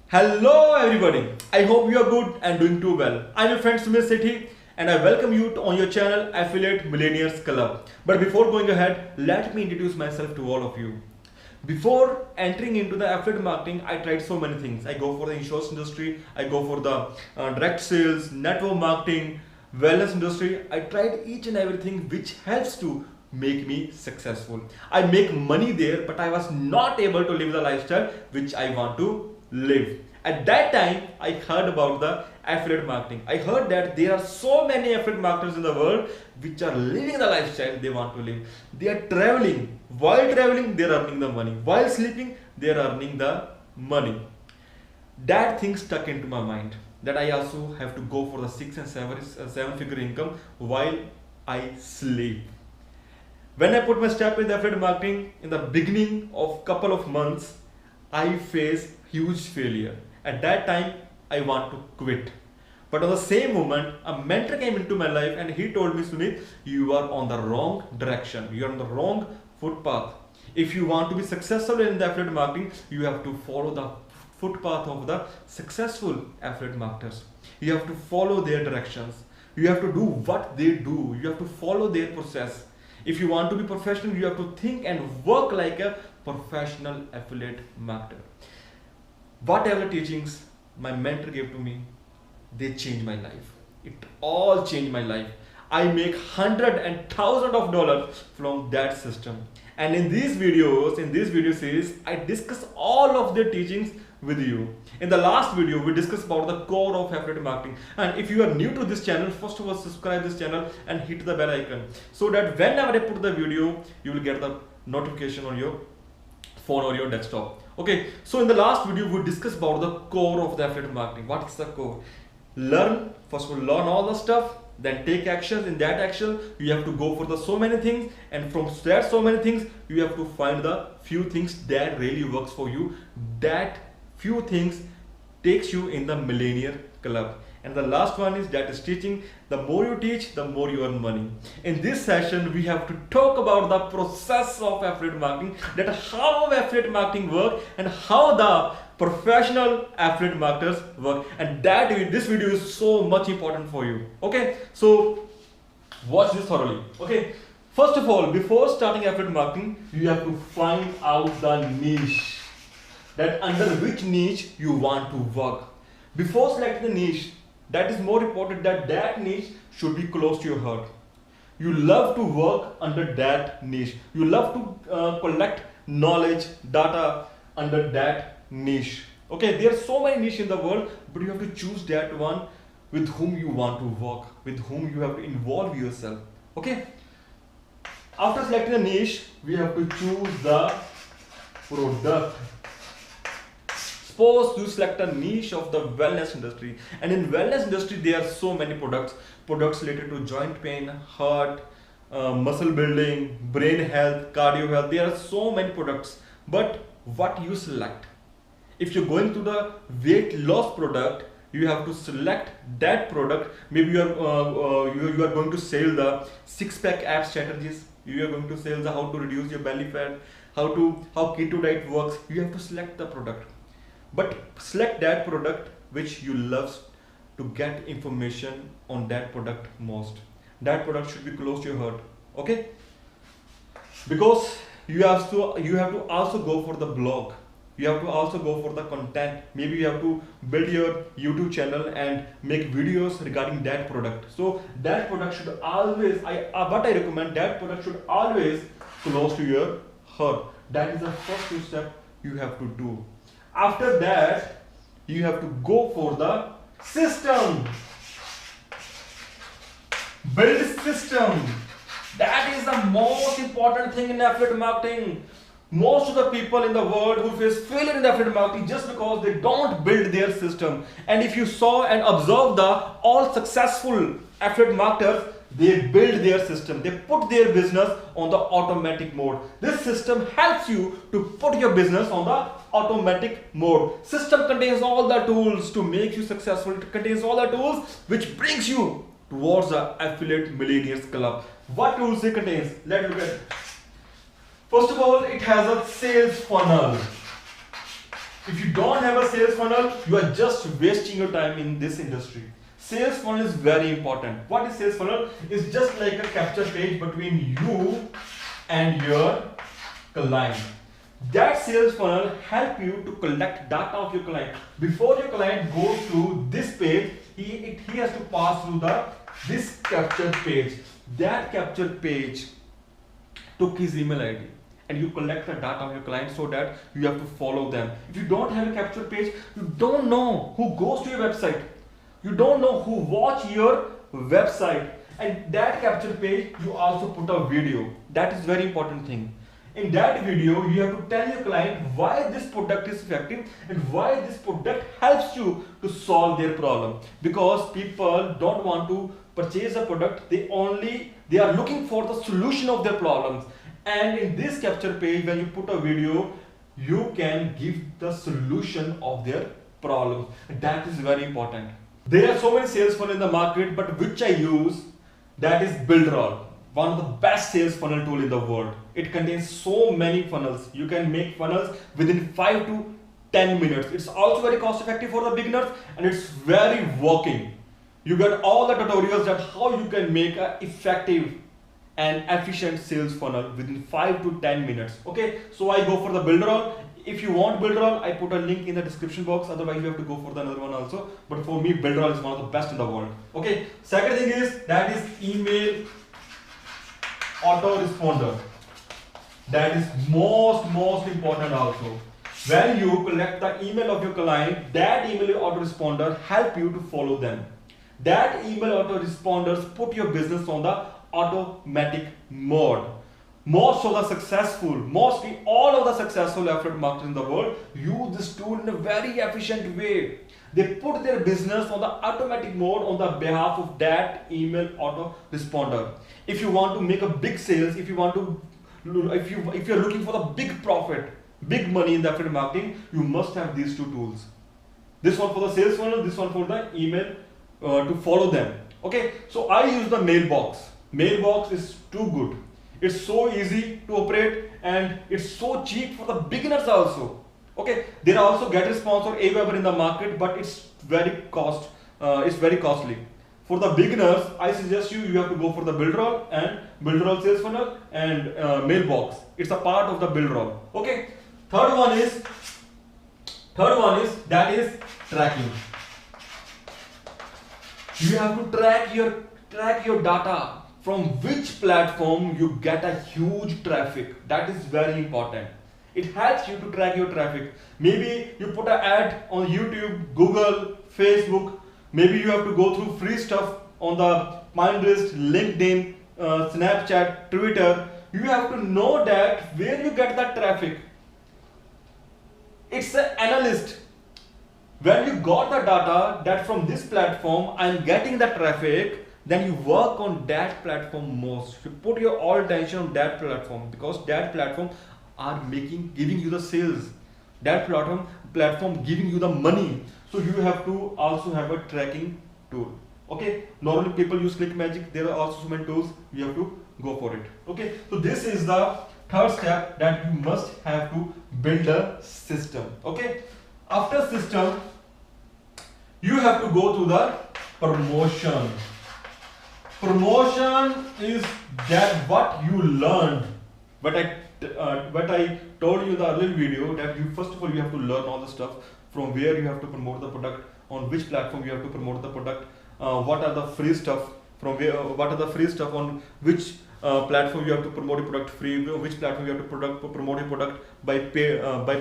Hello everybody, I hope you are good and doing too well. I'm your friend Sumit Sethi and I welcome you on your channel Affiliate Millionaires Club. But before going ahead, let me introduce myself to all of you. Before entering into the affiliate marketing, I tried so many things. I go for the insurance industry, I go for the direct sales, network marketing, wellness industry. I tried each and everything which helps to make me successful. I make money there, but I was not able to live the lifestyle which I want to live. At that time, I heard about the affiliate marketing. I heard that there are so many affiliate marketers in the world which are living the lifestyle they want to live. They are traveling. While traveling, they are earning the money. While sleeping, they are earning the money. That thing stuck into my mind that I also have to go for the seven figure income while I sleep. When I put my step in the affiliate marketing in the beginning of couple of months, I faced huge failure. At that time, I want to quit. But on the same moment, a mentor came into my life and he told me, Sunit, you are on the wrong direction. You are on the wrong footpath. If you want to be successful in the affiliate marketing, you have to follow the footpath of the successful affiliate marketers. You have to follow their directions. You have to do what they do. You have to follow their process. If you want to be professional, you have to think and work like a professional affiliate marketer. Whatever teachings my mentor gave to me, they changed my life. It all changed my life. I make hundred and thousands of dollars from that system. And in these videos, in this video series, I discuss all of the teachings with you. In the last video, we discussed about the core of affiliate marketing. And if you are new to this channel, first of all, subscribe this channel and hit the bell icon so that whenever I put the video, you will get the notification on your phone or your desktop. Okay, so in the last video, we discussed about the core of the affiliate marketing. What is the core? First of all, learn all the stuff, then take actions. In that action, you have to go for the so many things, and from that so many things, you have to find the few things that really works for you. That few things takes you in the millionaire club. And the last one is that is teaching. The more you teach, the more you earn money. In this session, we have to talk about the process of affiliate marketing, that how affiliate marketing work and how the professional affiliate marketers work. And that this video is so much important for you. Okay, so watch this thoroughly. Okay, first of all, before starting affiliate marketing, you have to find out the niche, that under which niche you want to work. Before selecting the niche, that is more important, that niche should be close to your heart. You love to work under that niche. You love to collect knowledge, data under that niche. Okay, there are so many niches in the world, but you have to choose that one with whom you want to work, with whom you have to involve yourself. Okay. After selecting the niche, we have to choose the product. Suppose you select a niche of the wellness industry, and in wellness industry there are so many products related to joint pain, heart, muscle building, brain health, cardio health. There are so many products, but what you select? If you're going to the weight loss product, you have to select that product. Maybe you are going to sell the six-pack app strategies. You are going to sell the how to reduce your belly fat, how keto diet works. You have to select the product. But select that product which you love to get information on that product most. That product should be close to your heart. Okay? Because you have to also go for the blog. You have to also go for the content. Maybe you have to build your YouTube channel and make videos regarding that product. So that product should always, what I recommend, that product should always close to your heart. That is the first two steps you have to do. After that, you have to go for the system. Build system. That is the most important thing in affiliate marketing. Most of the people in the world who face failure in affiliate marketing just because they don't build their system. And if you saw and observe the all successful affiliate marketers, they build their system. They put their business on the automatic mode. This system helps you to put your business on the automatic mode. System contains all the tools to make you successful. It contains all the tools which brings you towards the affiliate millionaires club. What tools it contains? Let's look at it. First of all, it has a sales funnel. If you don't have a sales funnel, you are just wasting your time in this industry. Sales funnel is very important. What is sales funnel? It's just like a capture page between you and your client. That sales funnel help you to collect data of your client. Before your client goes to this page, he has to pass through this capture page. That capture page took his email ID, and you collect the data of your client so that you have to follow them. If you don't have a capture page, you don't know who goes to your website. You don't know who watch your website. And that capture page, you also put a video. That is very important thing. In that video, you have to tell your client why this product is effective and why this product helps you to solve their problem. Because people don't want to purchase a product, they are looking for the solution of their problems. And in this capture page, when you put a video, you can give the solution of their problem. That is very important. There are so many sales funnels in the market, but which I use, that is Builderall. One of the best sales funnel tool in the world. It contains so many funnels. You can make funnels within 5 to 10 minutes. It's also very cost effective for the beginners, and it's very working. You get all the tutorials that how you can make an effective and efficient sales funnel within 5 to 10 minutes. Okay, so I go for the Builderall. If you want Builderall, I put a link in the description box. Otherwise, you have to go for the another one also. But for me, Builderall is one of the best in the world. Okay, second thing is that is email autoresponder. That is most important also. When you collect the email of your client, that email autoresponder help you to follow them. That email autoresponders put your business on the automatic mode. Mostly all of the successful affiliate marketers in the world use this tool in a very efficient way. They put their business on the automatic mode on the behalf of that email autoresponder. If you want to make a big sales, if you're looking for the big profit, big money in the affiliate marketing, you must have these two tools. This one for the sales funnel, this one for the email to follow them. Okay, so I use the mailbox. Mailbox is too good. It's so easy to operate and it's so cheap for the beginners also. Okay, there are also GetResponse or Aweber in the market, but it's very costly. For the beginners, I suggest you have to go for the Builderall and Builderall sales funnel and mailbox. It's a part of the Builderall. Okay, third one is that is tracking. You have to track your data. From which platform you get a huge traffic. That is very important. It helps you to track your traffic. Maybe you put an ad on YouTube, Google, Facebook. Maybe you have to go through free stuff on the Pinterest, LinkedIn, Snapchat, Twitter. You have to know that where you get that traffic. It's an analyst. When you got the data that from this platform I'm getting the traffic, then you work on that platform most. You put your all attention on that platform because that platform are giving you the sales. That platform giving you the money. So you have to also have a tracking tool. Okay. Normally people use ClickMagick. There are also so many tools. You have to go for it. Okay. So this is the third step that you must have to build a system. Okay. After system, you have to go to the promotion. Promotion is that what you learned, what I told you in the earlier video, that you first of all you have to learn all the stuff from where you have to promote the product, on which platform you have to promote the product, what are the free stuff from where, what are the free stuff on which platform you have to promote your product free, which platform you have to promote your product by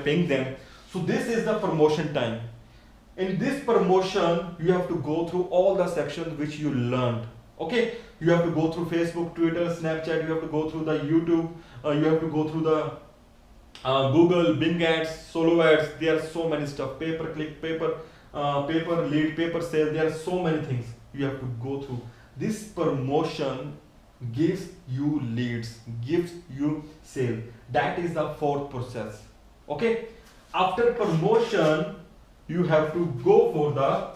paying them. So this is the promotion time. In this promotion, you have to go through all the sections which you learned. Okay, you have to go through Facebook, Twitter, Snapchat, you have to go through the YouTube, you have to go through the Google, Bing ads, solo ads. There are so many stuff, pay-per-click, pay-per lead, pay-per-sale. There are so many things you have to go through. This promotion gives you leads, gives you sale. That is the fourth process. Okay, after promotion, you have to go for the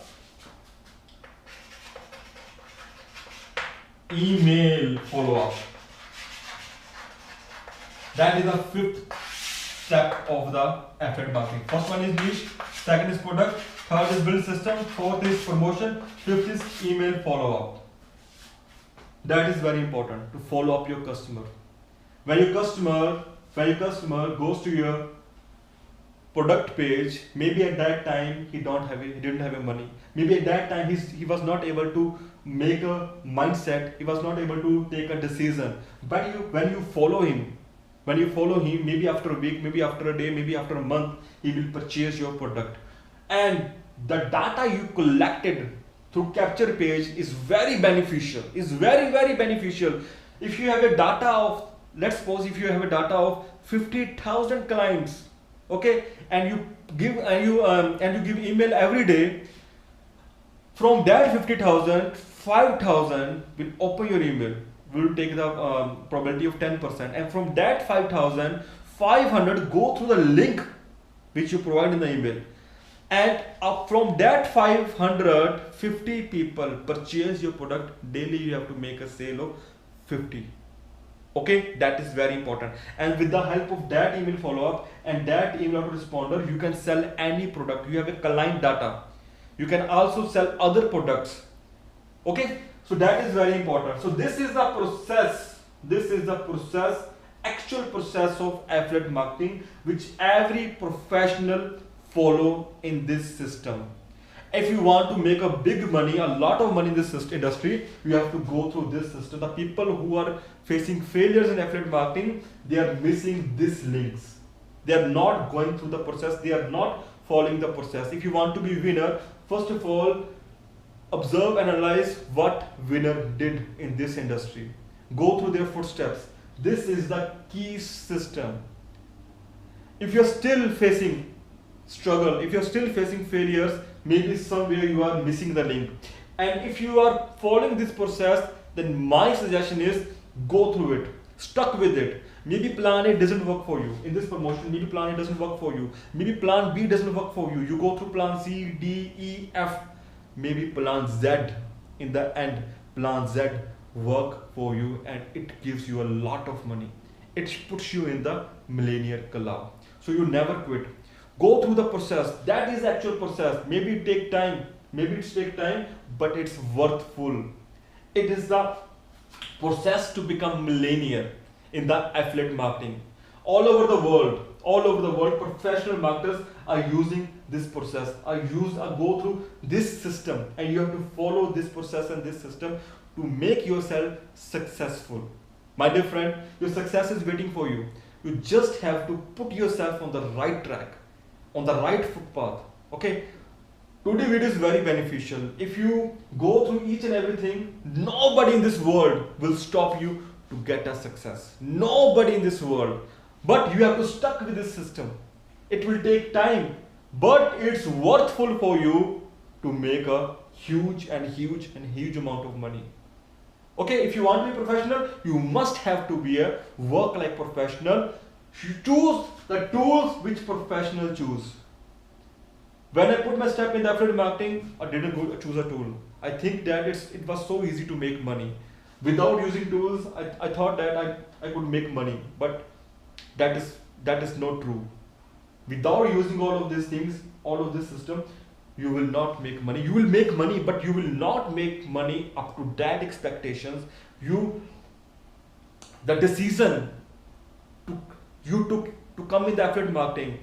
email follow-up. That is the fifth step of the affiliate marketing. First one is niche, second is product, third is build system, fourth is promotion, fifth is email follow-up. That is very important, to follow up your customer. When your customer goes to your product page, maybe at that time he didn't have a money. Maybe at that time he was not able to make a mindset, he was not able to take a decision. But when you follow him, maybe after a week, maybe after a day, maybe after a month, he will purchase your product. And the data you collected through capture page is very beneficial, is very, very beneficial. If you have a data of, let's suppose if you have a data of 50,000 clients, okay, and you give email every day, from that 50,000, 5,000 will open your email, will take the probability of 10%, and from that 5,000, 500 go through the link which you provide in the email, and from that 500, 50 people purchase your product. Daily you have to make a sale of 50. Okay, that is very important. And with the help of that email follow-up and that email autoresponder, you can sell any product. You have a client data. You can also sell other products. Okay, so that is very important. So this is the process. This is the process, actual process of affiliate marketing, which every professional follow in this system. If you want to make a big money, a lot of money in this industry, you have to go through this system. The people who are facing failures in affiliate marketing, they are missing these links. They are not going through the process. They are not following the process. If you want to be winner, first of all, observe, analyze what winner did in this industry. Go through their footsteps. This is the key system. If you're still facing struggle, if you're still facing failures, maybe somewhere you are missing the link. And if you are following this process, then my suggestion is go through it, stuck with it. Maybe plan A doesn't work for you in this promotion, maybe plan A doesn't work for you, maybe plan B doesn't work for you. You go through plan C, D, E, F, maybe plan Z. In the end, plan Z work for you and it gives you a lot of money. It puts you in the millionaire club. So you never quit. Go through the process. That is actual process. Maybe it take time, but it's worthful. It is the process to become millionaire in the affiliate marketing. All over the world, professional marketers are using this process. I go through this system, and you have to follow this process and this system to make yourself successful. My dear friend, your success is waiting for you. You just have to put yourself on the right track, on the right footpath. Okay, today's video is very beneficial. If you go through each and everything, nobody in this world will stop you to get a success. Nobody in this world. But you have to stuck with this system. It will take time, but it's worthful for you to make a huge amount of money. Okay, if you want to be professional, you must have to be a work like professional. You choose the tools which professionals choose. When I put my step in the affiliate marketing, I didn't choose a tool. I think that it was so easy to make money. Without using tools, I thought that I could make money, but that is not true. Without using all of these things, all of this system, you will not make money. You will make money, but you will not make money up to that expectations. The decision you took to come in the affiliate marketing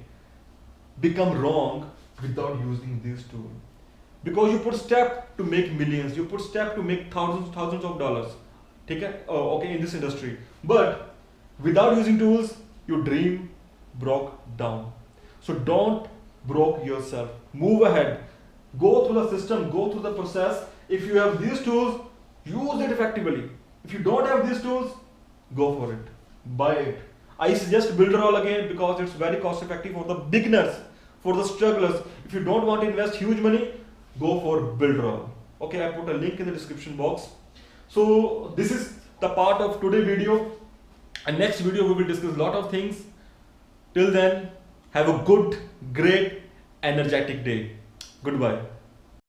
become wrong without using this tool. Because you put step to make millions, you put step to make thousands of dollars. Okay, in this industry. But without using tools, your dream broke down. So don't broke yourself. Move ahead. Go through the system, go through the process. If you have these tools, use it effectively. If you don't have these tools, go for it. Buy it. I suggest Builderall again because it's very cost effective for the beginners, for the strugglers. If you don't want to invest huge money, go for Builderall. Okay, I put a link in the description box. So this is the part of today's video. And next video we will discuss a lot of things. Till then, have a good, great, energetic day. Goodbye.